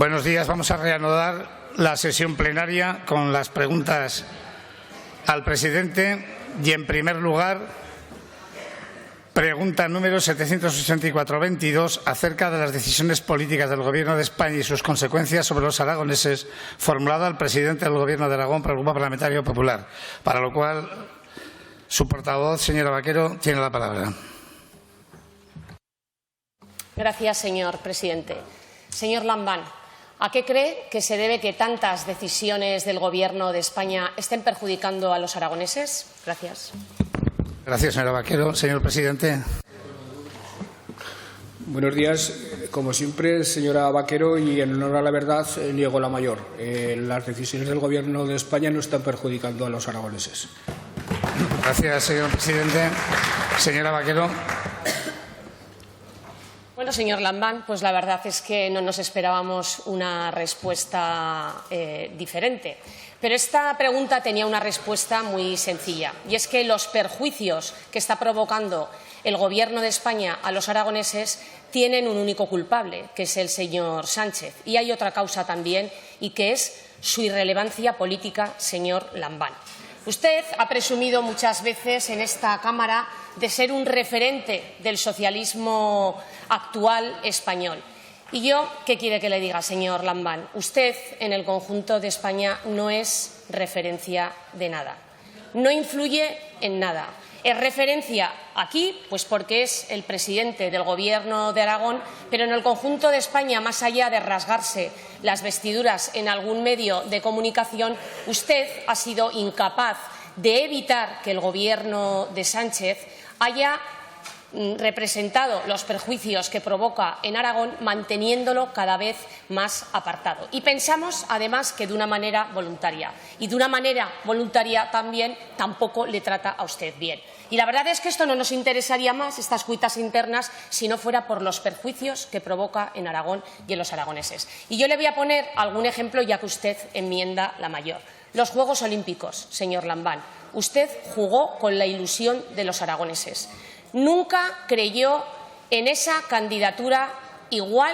Buenos días. Vamos a reanudar la sesión plenaria con las preguntas al presidente y, en primer lugar, pregunta número 784-22 acerca de las decisiones políticas del Gobierno de España y sus consecuencias sobre los aragoneses, formulada al presidente del Gobierno de Aragón por el Grupo Parlamentario Popular, para lo cual su portavoz, señora Vaquero, tiene la palabra. Gracias, señor presidente. Señor Lambán, ¿a qué cree que se debe que tantas decisiones del Gobierno de España estén perjudicando a los aragoneses? Gracias. Gracias, señora Vaquero. Señor presidente. Buenos días. Como siempre, señora Vaquero, y en honor a la verdad, niego la mayor. Las decisiones del Gobierno de España no están perjudicando a los aragoneses. Gracias, señor presidente. Señora Vaquero. Bueno, señor Lambán, pues la verdad es que no nos esperábamos una respuesta diferente. Pero esta pregunta tenía una respuesta muy sencilla, y es que los perjuicios que está provocando el Gobierno de España a los aragoneses tienen un único culpable, que es el señor Sánchez. Y hay otra causa también, y que es su irrelevancia política, señor Lambán. Usted ha presumido muchas veces en esta Cámara de ser un referente del socialismo actual español. Y yo, ¿qué quiere que le diga, señor Lambán? Usted, en el conjunto de España, no es referencia de nada. No influye en nada. Es referencia aquí, pues porque es el presidente del Gobierno de Aragón, pero en el conjunto de España, más allá de rasgarse las vestiduras en algún medio de comunicación, usted ha sido incapaz de evitar que el Gobierno de Sánchez haya representado los perjuicios que provoca en Aragón, manteniéndolo cada vez más apartado. Y pensamos, además, que de una manera voluntaria. Y de una manera voluntaria también tampoco le trata a usted bien. Y la verdad es que esto no nos interesaría más, estas cuitas internas, si no fuera por los perjuicios que provoca en Aragón y en los aragoneses. Y yo le voy a poner algún ejemplo, ya que usted enmienda la mayor. Los Juegos Olímpicos, señor Lambán. Usted jugó con la ilusión de los aragoneses. Nunca creyó en esa candidatura igual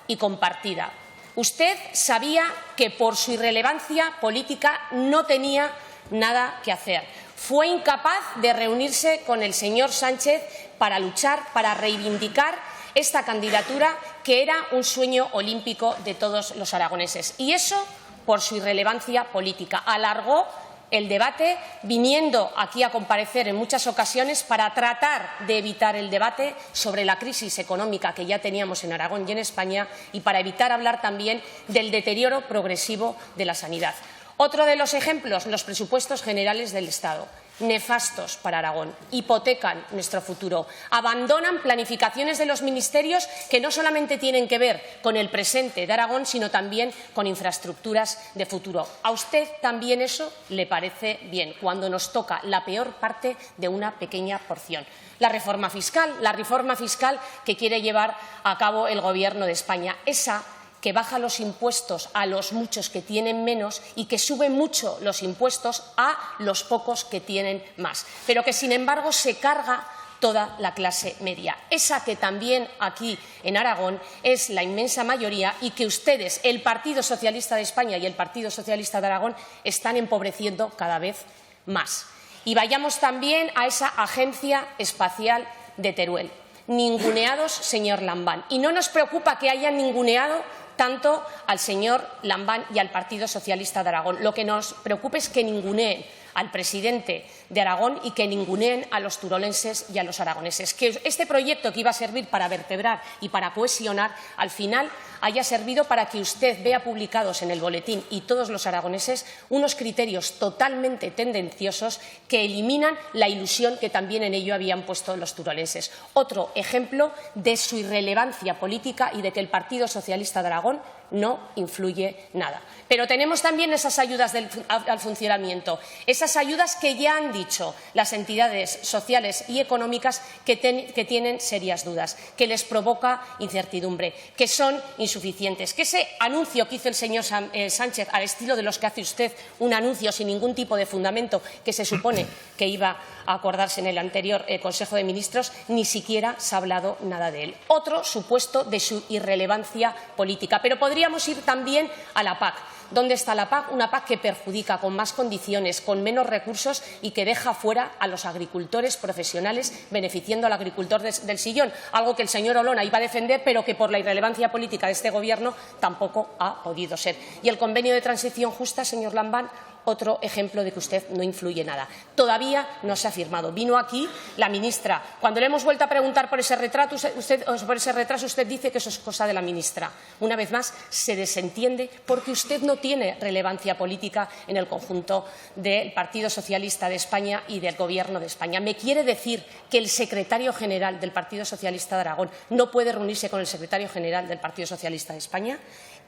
y compartida. Usted sabía que por su irrelevancia política no tenía nada que hacer. Fue incapaz de reunirse con el señor Sánchez para luchar, para reivindicar esta candidatura que era un sueño olímpico de todos los aragoneses. Y eso por su irrelevancia política. Alargó el debate, viniendo aquí a comparecer en muchas ocasiones para tratar de evitar el debate sobre la crisis económica que ya teníamos en Aragón y en España, y para evitar hablar también del deterioro progresivo de la sanidad. Otro de los ejemplos, los presupuestos generales del Estado. Nefastos para Aragón, hipotecan nuestro futuro, abandonan planificaciones de los ministerios que no solamente tienen que ver con el presente de Aragón, sino también con infraestructuras de futuro. ¿A usted también eso le parece bien, cuando nos toca la peor parte de una pequeña porción? La reforma fiscal que quiere llevar a cabo el Gobierno de España, esa que baja los impuestos a los muchos que tienen menos y que sube mucho los impuestos a los pocos que tienen más, pero que, sin embargo, se carga toda la clase media. Esa que también aquí en Aragón es la inmensa mayoría y que ustedes, el Partido Socialista de España y el Partido Socialista de Aragón, están empobreciendo cada vez más. Y vayamos también a esa Agencia Espacial de Teruel. Ninguneados, señor Lambán. Y no nos preocupa que hayan ninguneado tanto al señor Lambán y al Partido Socialista de Aragón. Lo que nos preocupa es que ninguneen al presidente de Aragón y que ninguneen a los turolenses y a los aragoneses. Que este proyecto, que iba a servir para vertebrar y para cohesionar, al final haya servido para que usted vea publicados en el boletín, y todos los aragoneses, unos criterios totalmente tendenciosos que eliminan la ilusión que también en ello habían puesto los turolenses. Otro ejemplo de su irrelevancia política y de que el Partido Socialista de Aragón no influye nada. Pero tenemos también esas ayudas al funcionamiento, esas ayudas que ya han dicho las entidades sociales y económicas que tienen serias dudas, que les provoca incertidumbre, que son insuficientes, que ese anuncio que hizo el señor Sánchez, al estilo de los que hace usted, un anuncio sin ningún tipo de fundamento, que se supone que iba a acordarse en el anterior Consejo de Ministros, ni siquiera se ha hablado nada de él. Otro supuesto de su irrelevancia política. Pero podría podríamos ir también a la PAC. ¿Dónde está la PAC? Una PAC que perjudica, con más condiciones, con menos recursos y que deja fuera a los agricultores profesionales, beneficiando al agricultor del sillón, algo que el señor Olona iba a defender, pero que por la irrelevancia política de este Gobierno tampoco ha podido ser. Y el convenio de transición justa, señor Lambán, otro ejemplo de que usted no influye nada. Todavía no se ha firmado. Vino aquí la ministra. Cuando le hemos vuelto a preguntar por ese retraso, usted dice que eso es cosa de la ministra. Una vez más, se desentiende porque usted no tiene relevancia política en el conjunto del Partido Socialista de España y del Gobierno de España. ¿Me quiere decir que el secretario general del Partido Socialista de Aragón no puede reunirse con el secretario general del Partido Socialista de España?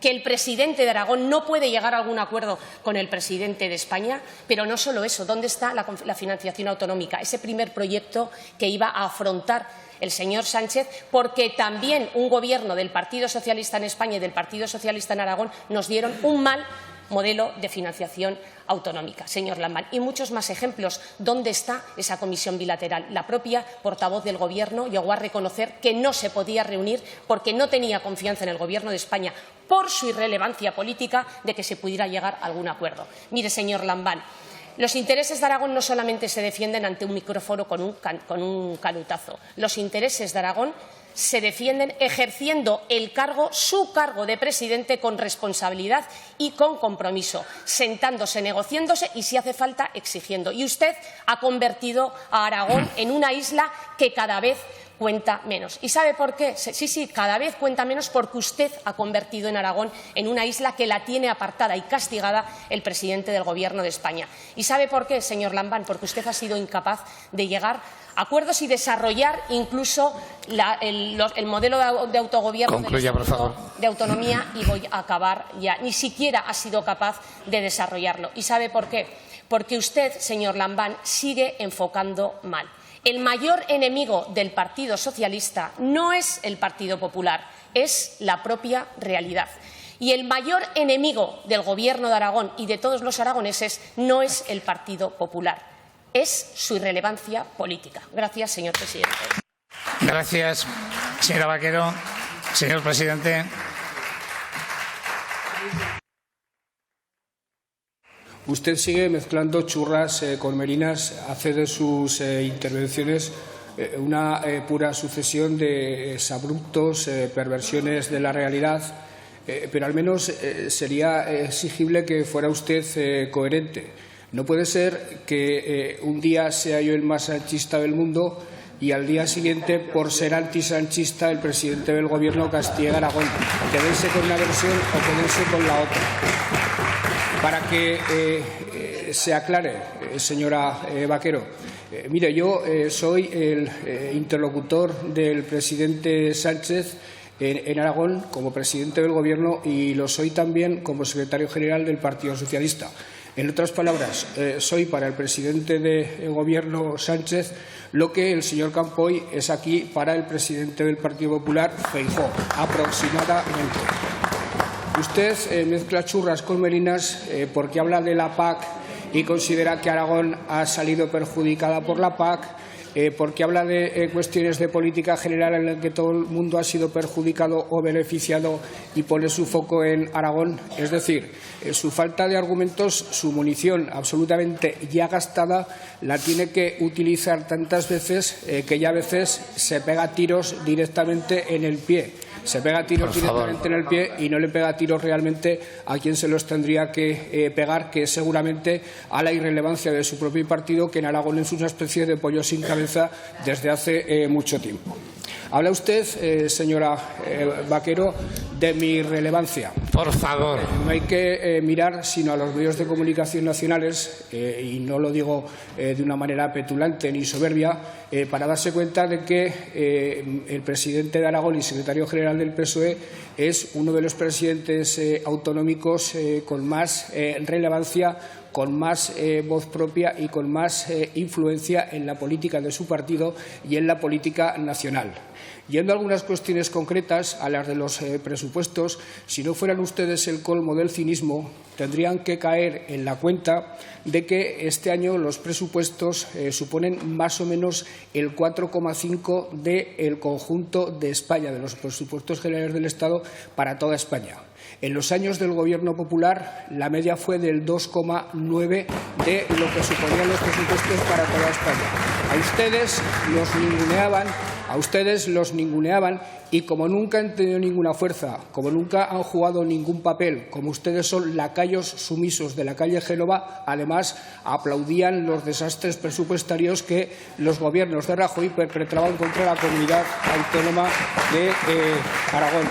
¿Que el presidente de Aragón no puede llegar a algún acuerdo con el presidente de España? Pero no solo eso, ¿dónde está la financiación autonómica? Ese primer proyecto que iba a afrontar el señor Sánchez, porque también un Gobierno del Partido Socialista en España y del Partido Socialista en Aragón nos dieron un mal modelo de financiación autonómica, señor Lambán. Y muchos más ejemplos. ¿Dónde está esa comisión bilateral? La propia portavoz del Gobierno llegó a reconocer que no se podía reunir porque no tenía confianza en el Gobierno de España por su irrelevancia política de que se pudiera llegar a algún acuerdo. Mire, señor Lambán, los intereses de Aragón no solamente se defienden ante un micrófono con un canutazo. Los intereses de Aragón se defienden ejerciendo su cargo de presidente con responsabilidad y con compromiso, sentándose, negociándose y, si hace falta, exigiendo. Y usted ha convertido a Aragón en una isla que cada vez cuenta menos. ¿Y sabe por qué? Sí, cada vez cuenta menos porque usted ha convertido en Aragón en una isla que la tiene apartada y castigada el presidente del Gobierno de España. ¿Y sabe por qué, señor Lambán? Porque usted ha sido incapaz de llegar a acuerdos y desarrollar incluso el modelo de autogobierno. Concluya, por favor. De autonomía, y voy a acabar ya. Ni siquiera ha sido capaz de desarrollarlo. ¿Y sabe por qué? Porque usted, señor Lambán, sigue enfocando mal. El mayor enemigo del Partido Socialista no es el Partido Popular, es la propia realidad. Y el mayor enemigo del Gobierno de Aragón y de todos los aragoneses no es el Partido Popular, es su irrelevancia política. Gracias, señor presidente. Gracias, señora Vaquero. Señor presidente. Usted sigue mezclando churras con merinas, hace de sus intervenciones una pura sucesión de exabruptos, perversiones de la realidad, pero al menos sería exigible que fuera usted coherente. No puede ser que un día sea yo el más sanchista del mundo y al día siguiente, por ser antisanchista, el presidente del Gobierno castigue a Aragón. Quédense con una versión o quédense con la otra. Para que se aclare, señora Vaquero, mire, yo soy el interlocutor del presidente Sánchez en Aragón como presidente del Gobierno y lo soy también como secretario general del Partido Socialista. En otras palabras, soy para el presidente del Gobierno Sánchez lo que el señor Campoy es aquí para el presidente del Partido Popular, Feijóo, aproximadamente. Usted mezcla churras con merinas porque habla de la PAC y considera que Aragón ha salido perjudicada por la PAC, porque habla de cuestiones de política general en las que todo el mundo ha sido perjudicado o beneficiado y pone su foco en Aragón. Es decir, su falta de argumentos, su munición absolutamente ya gastada, la tiene que utilizar tantas veces que ya a veces se pega tiros directamente en el pie. Se pega tiros directamente en el pie y no le pega tiros realmente a quien se los tendría que pegar, que es seguramente a la irrelevancia de su propio partido, que en Aragón es una especie de pollo sin cabeza desde hace mucho tiempo. Habla usted, señora Vaquero, de mi irrelevancia. Por favor. No hay que mirar sino a los medios de comunicación nacionales, y no lo digo de una manera petulante ni soberbia, para darse cuenta de que el presidente de Aragón y secretario general del PSOE es uno de los presidentes autonómicos con más relevancia, con más voz propia y con más influencia en la política de su partido y en la política nacional. Yendo a algunas cuestiones concretas, a las de los presupuestos, si no fueran ustedes el colmo del cinismo, tendrían que caer en la cuenta de que este año los presupuestos suponen más o menos el 4,5% del conjunto de España, de los presupuestos generales del Estado para toda España. En los años del Gobierno popular, la media fue del 2,9% de lo que suponían los presupuestos para toda España. A ustedes los ninguneaban y como nunca han tenido ninguna fuerza, como nunca han jugado ningún papel, como ustedes son lacayos sumisos de la calle Génova, además aplaudían los desastres presupuestarios que los gobiernos de Rajoy perpetraban contra la comunidad autónoma de Aragón.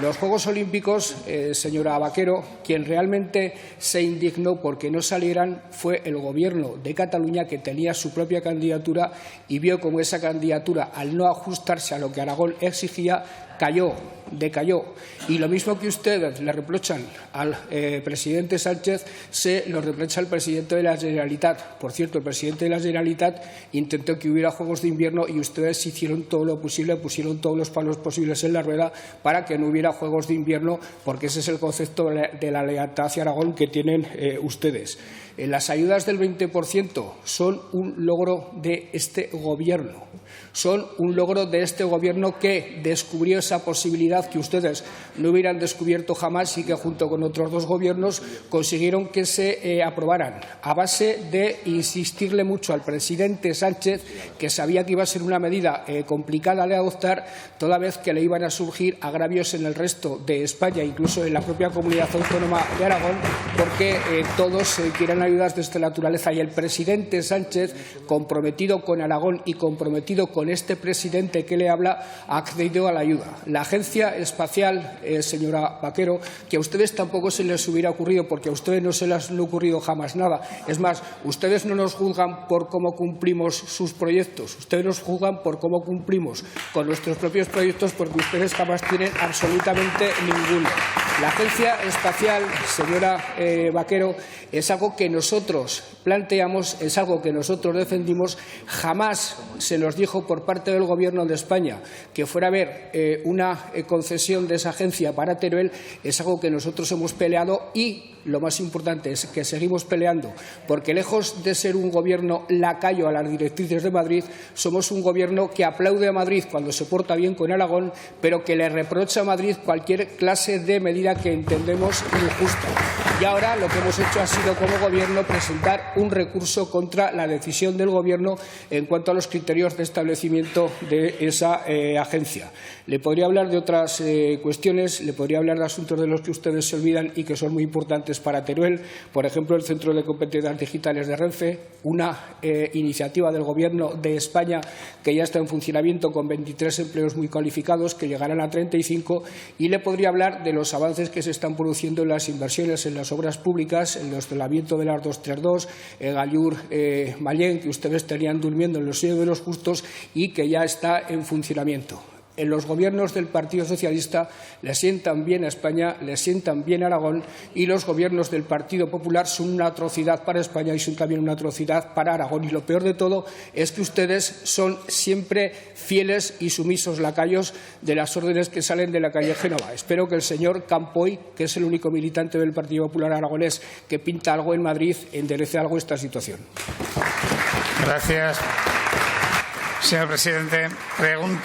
Los Juegos Olímpicos, señora Vaquero, quien realmente se indignó porque no salieran fue el Gobierno de Cataluña, que tenía su propia candidatura y vio como esa candidatura, al no ajustarse a lo que Aragón exigía, decayó. Y lo mismo que ustedes le reprochan al presidente Sánchez, se lo reprocha al presidente de la Generalitat. Por cierto, el presidente de la Generalitat intentó que hubiera Juegos de Invierno y ustedes hicieron todo lo posible, pusieron todos los palos posibles en la rueda para que no hubiera Juegos de Invierno, porque ese es el concepto de la lealtad hacia Aragón que tienen ustedes. Las ayudas del 20% son un logro de este Gobierno. Son un logro de este Gobierno que descubrió esa posibilidad que ustedes no hubieran descubierto jamás y que junto con otros dos gobiernos consiguieron que se aprobaran a base de insistirle mucho al presidente Sánchez, que sabía que iba a ser una medida complicada de adoptar, toda vez que le iban a surgir agravios en el resto de España, incluso en la propia comunidad autónoma de Aragón, porque todos quieren ayudas de esta naturaleza. Y el presidente Sánchez, comprometido con Aragón y comprometido con este presidente que le habla, ha accedido a la ayuda. La Agencia Espacial, señora Vaquero, que a ustedes tampoco se les hubiera ocurrido, porque a ustedes no se les ha ocurrido jamás nada. Es más, ustedes no nos juzgan por cómo cumplimos sus proyectos, ustedes nos juzgan por cómo cumplimos con nuestros propios proyectos, porque ustedes jamás tienen absolutamente ninguno. La Agencia Espacial, señora Vaquero, es algo que nosotros planteamos, es algo que nosotros defendimos. Jamás se nos dijo por parte del Gobierno de España que fuera a haber una concesión de esa agencia para Teruel. Es algo que nosotros hemos peleado y lo más importante es que seguimos peleando, porque lejos de ser un Gobierno lacayo a las directrices de Madrid, somos un Gobierno que aplaude a Madrid cuando se porta bien con Aragón, pero que le reprocha a Madrid cualquier clase de medida que entendemos injusta. Y ahora lo que hemos hecho ha sido, como Gobierno, presentar un recurso contra la decisión del Gobierno en cuanto a los criterios de establecimiento de esa agencia. Le podría hablar de otras cuestiones, le podría hablar de asuntos de los que ustedes se olvidan y que son muy importantes para Teruel, por ejemplo, el Centro de Competencias Digitales de Renfe, una iniciativa del Gobierno de España que ya está en funcionamiento con 23 empleos muy cualificados que llegarán a 35, y le podría hablar de los avances que se están produciendo en las inversiones en las obras públicas, en el desdoblamiento de las 232, Gallur-Mallén, que ustedes tenían durmiendo en los sillos de los justos y que ya está en funcionamiento. En los gobiernos del Partido Socialista le sientan bien a España, le sientan bien a Aragón, y los gobiernos del Partido Popular son una atrocidad para España y son también una atrocidad para Aragón. Y lo peor de todo es que ustedes son siempre fieles y sumisos lacayos de las órdenes que salen de la calle Génova. Espero que el señor Campoy, que es el único militante del Partido Popular aragonés que pinta algo en Madrid, enderece algo esta situación. Gracias, señor presidente. Pregunta.